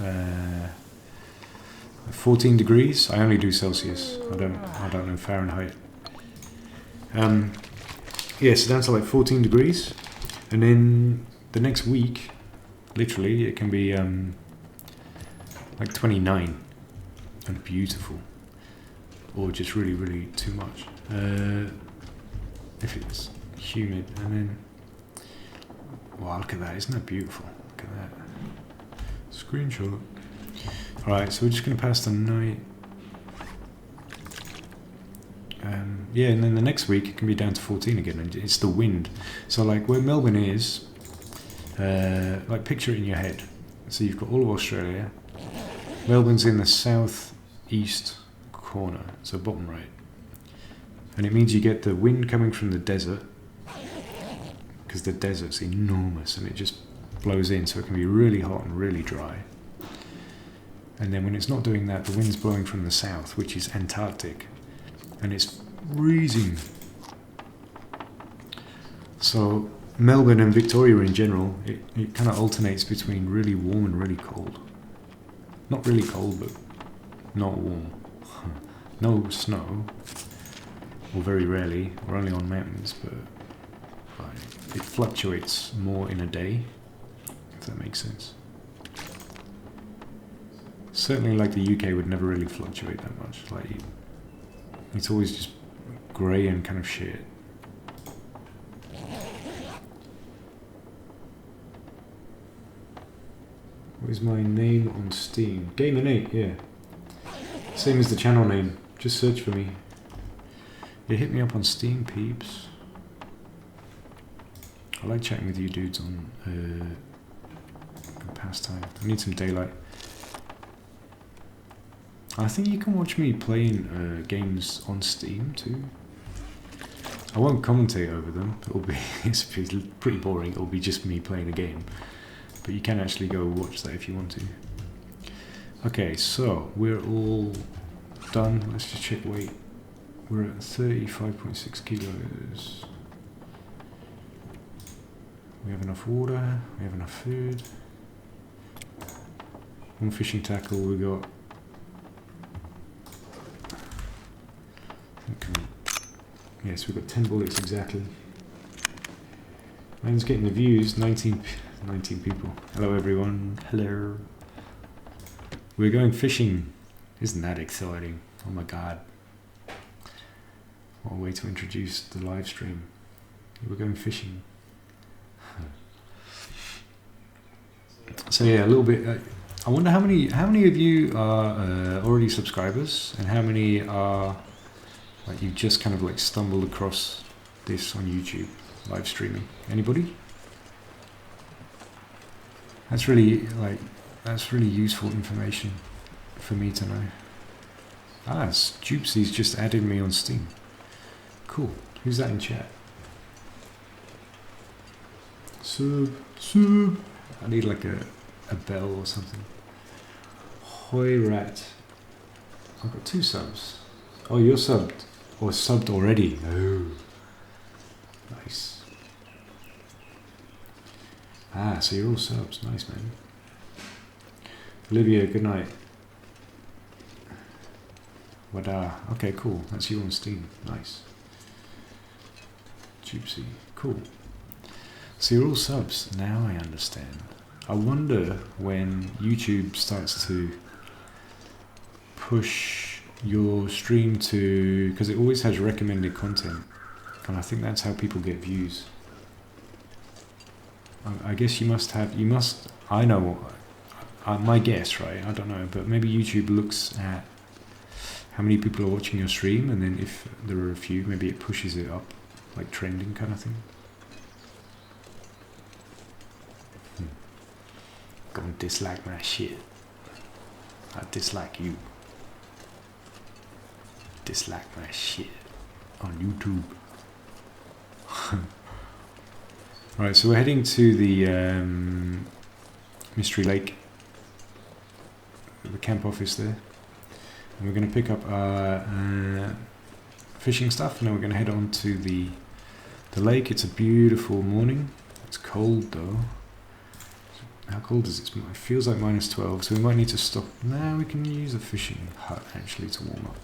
14 degrees. I only do Celsius. I don't know Fahrenheit. Yeah, so down to like 14 degrees, and then the next week, literally, it can be like 29 and beautiful, or just really, really too much. If it's humid, and then wow, look at that! Isn't that beautiful? Look at that screenshot. Alright, so we're just going to pass the night yeah, and then the next week it can be down to 14 again, and it's the wind. So like where Melbourne is, like picture it in your head. So you've got all of Australia. Melbourne's in the southeast corner, so bottom right. And it means you get the wind coming from the desert, because the desert's enormous and it just blows in, so it can be really hot and really dry. And then when it's not doing that, the wind's blowing from the south, which is Antarctic, and it's freezing. So Melbourne and Victoria in general, it kind of alternates between really warm and really cold. Not really cold, but not warm. No snow, or very rarely. We're only on mountains, but it fluctuates more in a day, if that makes sense. Certainly, like the UK would never really fluctuate that much. Like, it's always just grey and kind of shit. What is my name on Steam? Gamer8, yeah. Same as the channel name. Just search for me. Yeah, hit me up on Steam, peeps. I like chatting with you dudes on pastime. I need some daylight. I think you can watch me playing games on Steam too. I won't commentate over them. It's pretty boring. It'll be just me playing a game. But you can actually go watch that if you want to. Okay, so we're all done. Let's just check weight. We're at 35.6 kilos. We have enough water. We have enough food. One fishing tackle. We got. Okay. Yes, we've got 10 bullets exactly. Man's getting the views. 19 people. Hello everyone. Hello. We're going fishing. Isn't that exciting? Oh my god. What a way to introduce the live stream. We're going fishing. So yeah, a little bit. I wonder how many of you are already subscribers, and how many are like you just kind of like stumbled across this on YouTube live streaming. Anybody? That's really useful information for me to know. Jupsy's just added me on Steam. Cool. Who's that in chat? Sub. I need like a bell or something. Hoi rat. I've got 2 subs. Oh, you're subbed. Or subbed already. Oh. Nice. So you're all subs. Nice, man. Olivia, good night. Wada. Okay, cool. That's you on Steam. Nice. Gypsy. Cool. So you're all subs. Now I understand. I wonder when YouTube starts to push your stream to... because it always has recommended content. And I think that's how people get views. I guess you must... I know... my guess, right? I don't know. But maybe YouTube looks at how many people are watching your stream, and then if there are a few, maybe it pushes it up, like trending kind of thing. Gonna dislike my shit. I dislike you. Dislike my shit on YouTube. Alright, so we're heading to the Mystery Lake, the camp office there. And we're going to pick up our fishing stuff, and then we're going to head on to the lake. It's a beautiful morning. It's cold though. How cold is it? It feels like -12, so we might need to stop. No, we can use a fishing hut actually to warm up.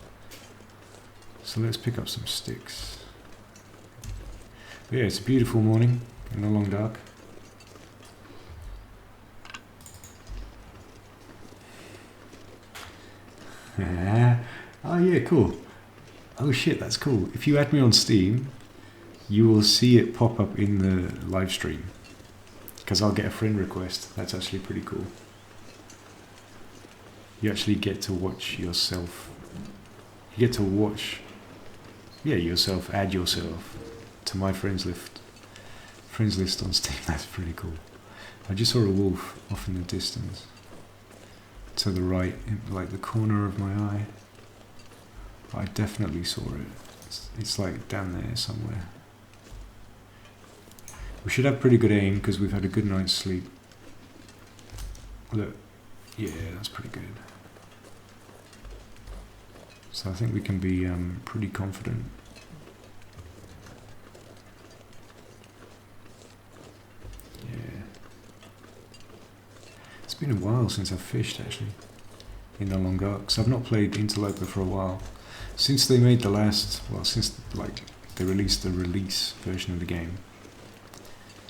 So let's pick up some sticks. But yeah, it's a beautiful morning in the long dark. Oh yeah, cool. Oh shit, that's cool. If you add me on Steam, you will see it pop up in the live stream. Because I'll get a friend request. That's actually pretty cool. You actually get to watch yourself. You get to watch Yeah, yourself. Add yourself to my friends list. Friends list on Steam. That's pretty cool. I just saw a wolf off in the distance. To the right, in like the corner of my eye. I definitely saw it. It's like down there somewhere. We should have pretty good aim because we've had a good night's sleep. Look, yeah, that's pretty good. So I think we can be pretty confident. Yeah. It's been a while since I've fished actually. In the long dark. So I've not played Interloper for a while. Since they made the last, well, since like they released the release version of the game.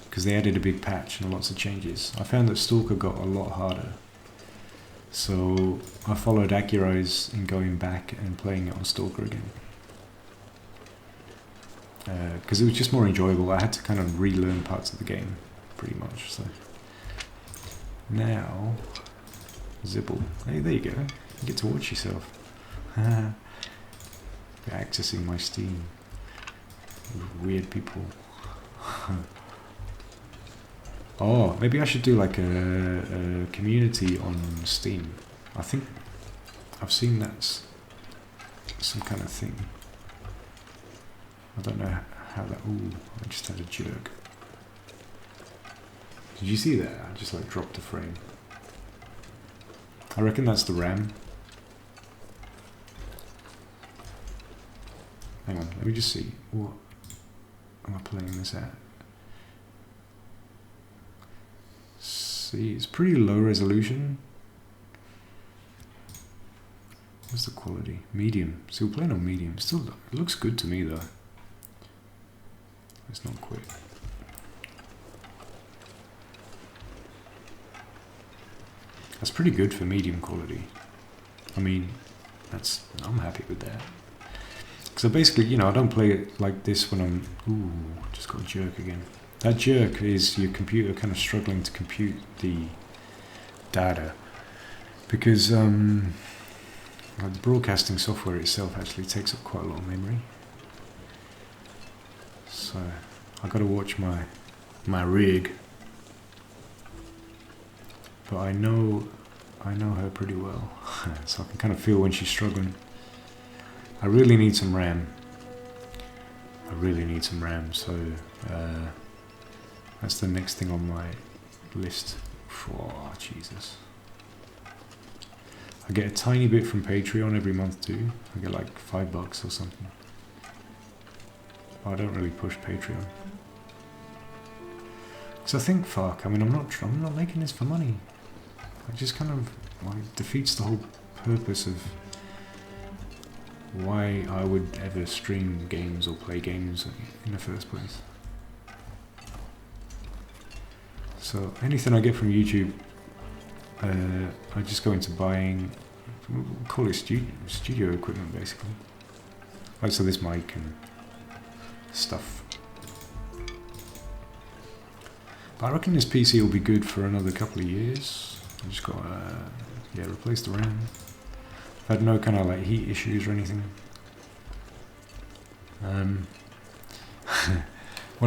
Because they added a big patch and lots of changes. I found that Stalker got a lot harder. So I followed Acurai's in going back and playing it on Stalker again. Because it was just more enjoyable. I had to kind of relearn parts of the game, pretty much. So now, Zibble. Hey, there you go. You get to watch yourself. Accessing my Steam. Weird people. Oh, maybe I should do like a community on Steam. I think I've seen that's some kind of thing. I don't know how that... Ooh, I just had a jerk. Did you see that? I just like dropped a frame. I reckon that's the RAM. Hang on, let me just see. What am I playing this at? See, it's pretty low resolution. What's the quality? Medium. So we're playing on medium. Still, it looks good to me though. Let's not quit. That's pretty good for medium quality. I mean, I'm happy with that. So basically, you know, I don't play it like this when I'm... Ooh, just got a jerk again. That jerk is your computer kind of struggling to compute the data. Because like the broadcasting software itself actually takes up quite a lot of memory. So I got to watch my rig. But I know her pretty well. So I can kind of feel when she's struggling. I really need some RAM. So that's the next thing on my list. Oh, Jesus. I get a tiny bit from Patreon every month too. I get like $5 or something. But I don't really push Patreon. Because I think, fuck, I mean, I'm not making this for money. It just kind of like defeats the whole purpose of why I would ever stream games or play games in the first place. So anything I get from YouTube, I just go into buying, we'll call it studio equipment basically. Like so this mic and stuff. But I reckon this PC will be good for another couple of years. I just got to replace the RAM. I've had no kind of like heat issues or anything. One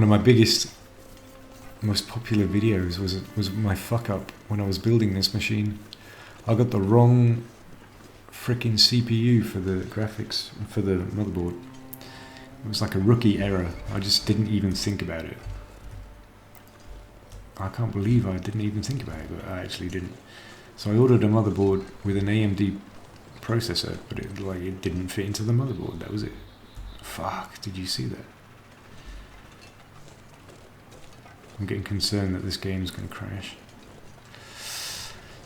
of my biggest, most popular videos was my fuck up when I was building this machine. I got the wrong freaking CPU for the graphics, for the motherboard. It was like a rookie error. I just didn't even think about it. I can't believe I didn't even think about it, but I actually didn't. So I ordered a motherboard with an AMD processor, but it didn't fit into the motherboard. That was it. Fuck, did you see that? I'm getting concerned that this game's going to crash.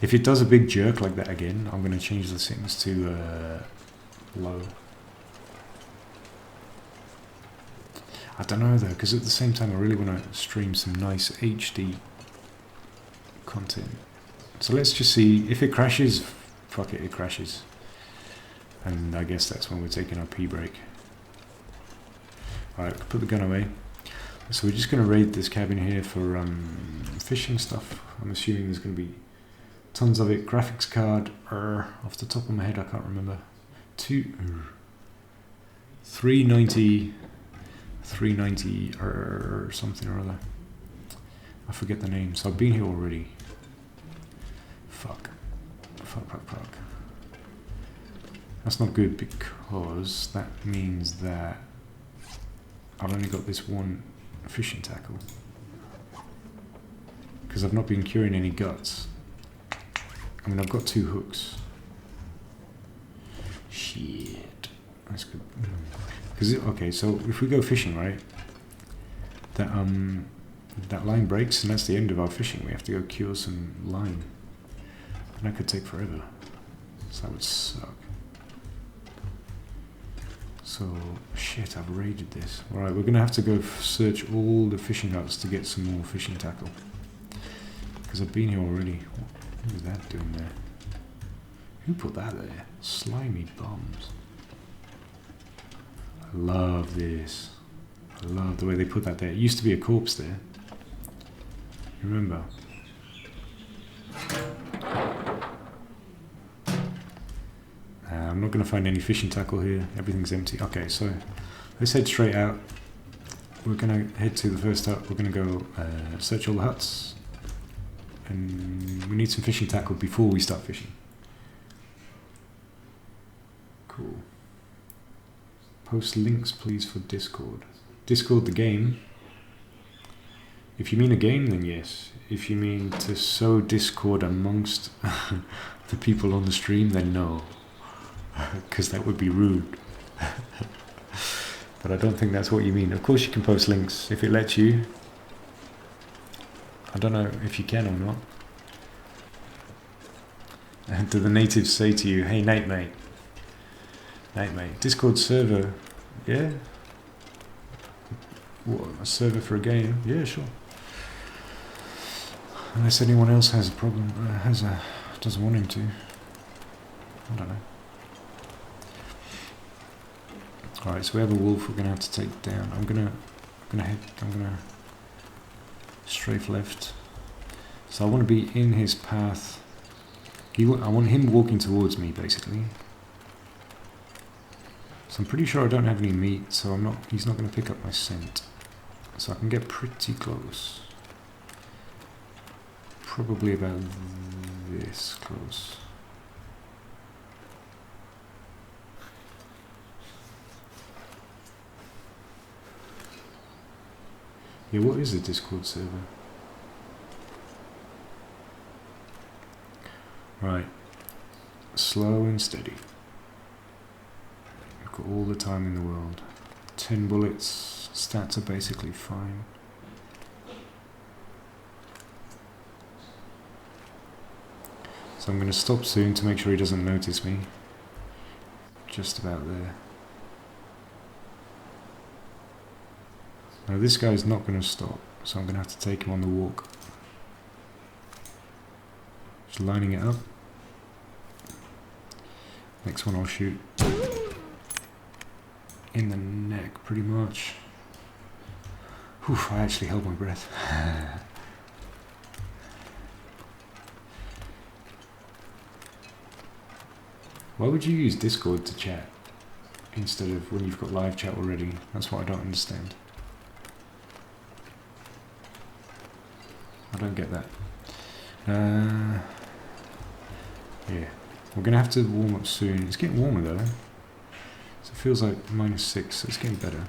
If it does a big jerk like that again, I'm going to change the settings to low. I don't know though, because at the same time I really want to stream some nice HD content. So let's just see, if it crashes, fuck it, it crashes. And I guess that's when we're taking our pee break. Alright, put the gun away. So we're just going to raid this cabin here for fishing stuff. I'm assuming there's going to be tons of it. Graphics card, off the top of my head I can't remember. 390 or something or other. I forget the name. So I've been here already. Fuck. That's not good because that means that I've only got this one fishing tackle. Because I've not been curing any guts. I mean, I've got 2 hooks. Shit. That's good. Because okay, so if we go fishing, right? That line breaks, and that's the end of our fishing. We have to go cure some line, and that could take forever. So that would suck. So shit, I've raided this. All right, we're gonna have to go search all the fishing huts to get some more fishing tackle. Because I've been here already. What is that doing there? Who put that there? Slimy bums. I love this. I love the way they put that there. It used to be a corpse there. Remember? I'm not going to find any fishing tackle here. Everything's empty. Okay, so let's head straight out. We're going to head to the first hut. We're going to go search all the huts. And we need some fishing tackle before we start fishing. Cool. Post links, please, for Discord. Discord the game. If you mean a game, then yes. If you mean to sow discord amongst the people on the stream, then no. Because that would be rude. But I don't think that's what you mean. Of course you can post links if it lets you. I don't know if you can or not. And do the natives say to you, hey Nate mate, Discord server, yeah? What, a server for a game? Yeah, sure. Unless anyone else has a problem, doesn't want him to. I don't know. Alright, so we have a wolf we're gonna have to take down. I'm gonna strafe left. So I want to be in his path. I want him walking towards me, basically. So I'm pretty sure I don't have any meat, so he's not going to pick up my scent. So I can get pretty close. Probably about this close. Yeah, what is a Discord server? Right. Slow and steady. I've got all the time in the world. 10 bullets. Stats are basically fine. So I'm going to stop soon to make sure he doesn't notice me. Just about there. Now this guy's not going to stop, so I'm going to have to take him on the walk. Just lining it up. Next one I'll shoot in the neck, pretty much. Whew, I actually held my breath. Why would you use Discord to chat instead of when you've got live chat already? That's what I don't understand. I don't get that. Yeah, we're gonna have to warm up soon. It's getting warmer though. So it feels like -6, so it's getting better.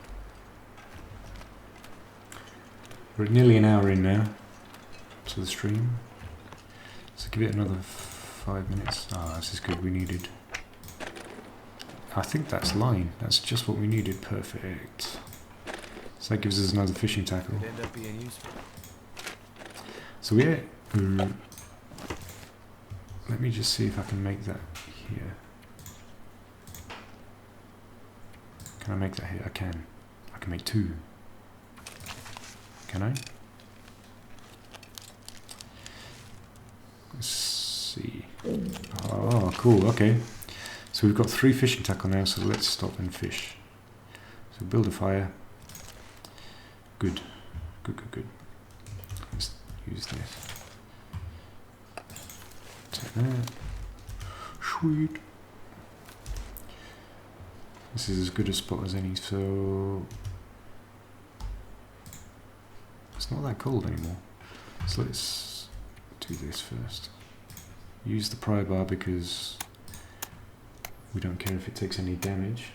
We're nearly an hour in now to the stream. So give it another 5 minutes. Ah, this is good, we needed. I think that's line. That's just what we needed. Perfect. So that gives us another fishing tackle. Could end up being useful. So we let me just see if I can make that here. Can I make that here? I can. I can make 2. Can I? Let's see. Oh, cool. Okay. So we've got 3 fishing tackle now, so let's stop and fish. So build a fire. Good. Good, good, good. Let's use this. Take that. Sweet. This is as good a spot as any, so it's not that cold anymore. So let's do this first. Use the pry bar because we don't care if it takes any damage.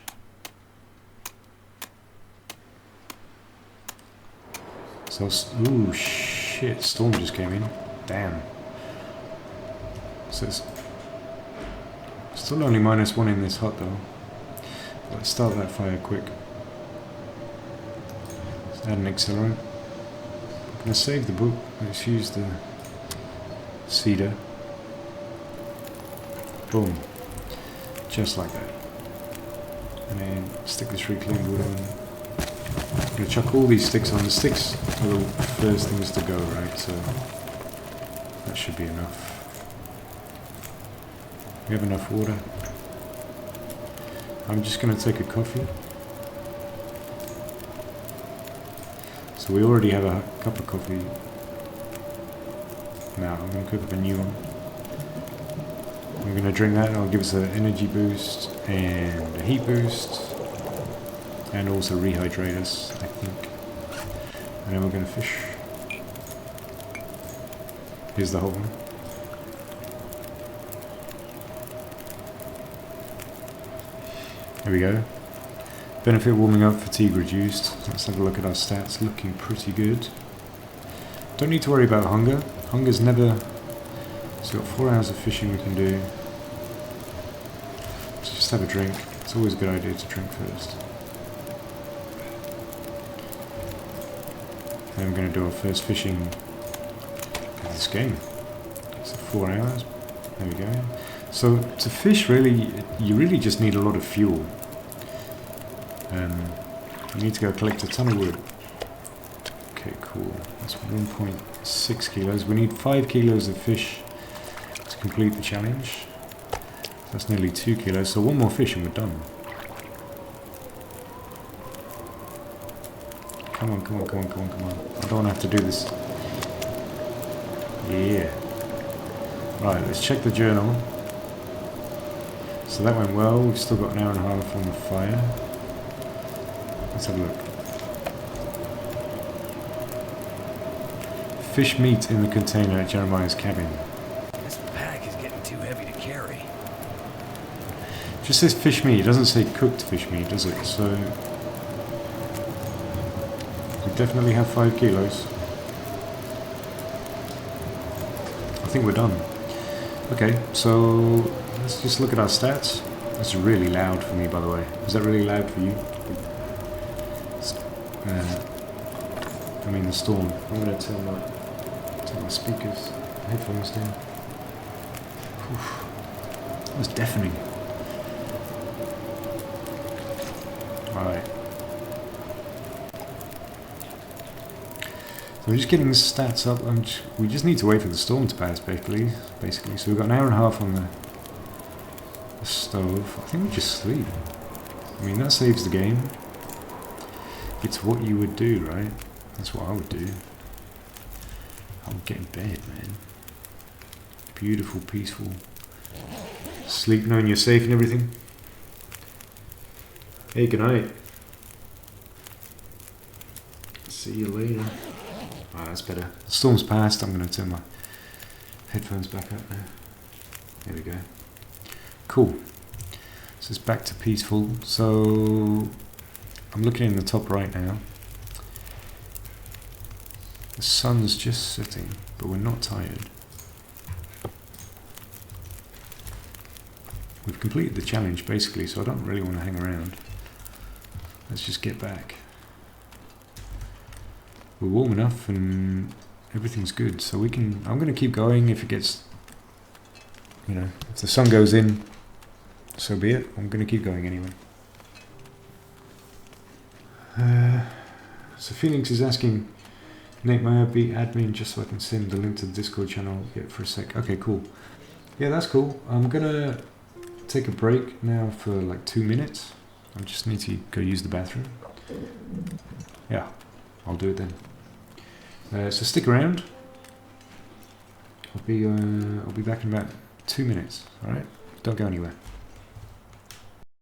So, ooh, shit, storm just came in. Damn. So it's still only -1 in this hut though. Let's start that fire quick. Let's add an accelerant. I'm gonna save the book. Let's use the cedar. Boom. Just like that. And then stick this reclaimed wood on. I'm gonna chuck all these sticks on. The sticks are the first things to go, right? So that should be enough. We have enough water. I'm just going to take a coffee. So we already have a cup of coffee. Now I'm going to cook up a new one. I'm going to drink that. It'll give us an energy boost and a heat boost. And also rehydrate us, I think. And then we're going to fish. Here's the whole one. There we go. Benefit warming up, fatigue reduced. Let's have a look at our stats. Looking pretty good. Don't need to worry about hunger. Hunger's never... So we've got 4 hours of fishing we can do. Let's just have a drink. It's always a good idea to drink first. Then we're going to do our first fishing of this game. So 4 hours. There we go. So to fish, really, you really just need a lot of fuel. You need to go collect a ton of wood. Okay, cool. That's 1.6 kilos. We need 5 kilos of fish to complete the challenge. That's nearly 2 kilos. So one more fish and we're done. Come on, come on, come on, come on, come on. I don't want to have to do this. Yeah. Right, let's check the journal. So that went well. We've still got an hour and a half on the fire. Let's have a look. Fish meat in the container at Jeremiah's cabin. This pack is getting too heavy to carry. Just says fish meat. It doesn't say cooked fish meat, does it? So we definitely have 5 kilos. I think we're done. Okay, so let's just look at our stats. That's really loud for me, by the way. Is that really loud for you? I mean the storm. I'm going to turn my speakers, headphones down. Oof. That was deafening. Alright. So we're just getting the stats up. We just need to wait for the storm to pass, basically. So we've got an hour and a half on the stove. I think we just sleep. I mean, that saves the game. It's what you would do, right? That's what I would do. I would get in bed, man. Beautiful, peaceful. Sleep knowing you're safe and everything. Hey, good night. See you later. Alright, that's better. The storm's passed. I'm going to turn my headphones back up now. There we go. Cool. So it's back to peaceful. So I'm looking in the top right now. The sun's just setting, but we're not tired. We've completed the challenge basically, so I don't really want to hang around. Let's just get back. We're warm enough and everything's good, so we can. I'm going to keep going. If it gets, if the sun goes in, so be it. I'm going to keep going anyway. So Phoenix is asking, Nate, may I be admin just so I can send the link to the Discord channel? Yeah, for a sec. Okay, cool. Yeah, that's cool. I'm gonna take a break now for like 2 minutes. I just need to go use the bathroom. Yeah, I'll do it then. So stick around. I'll be back in about 2 minutes. All right, don't go anywhere.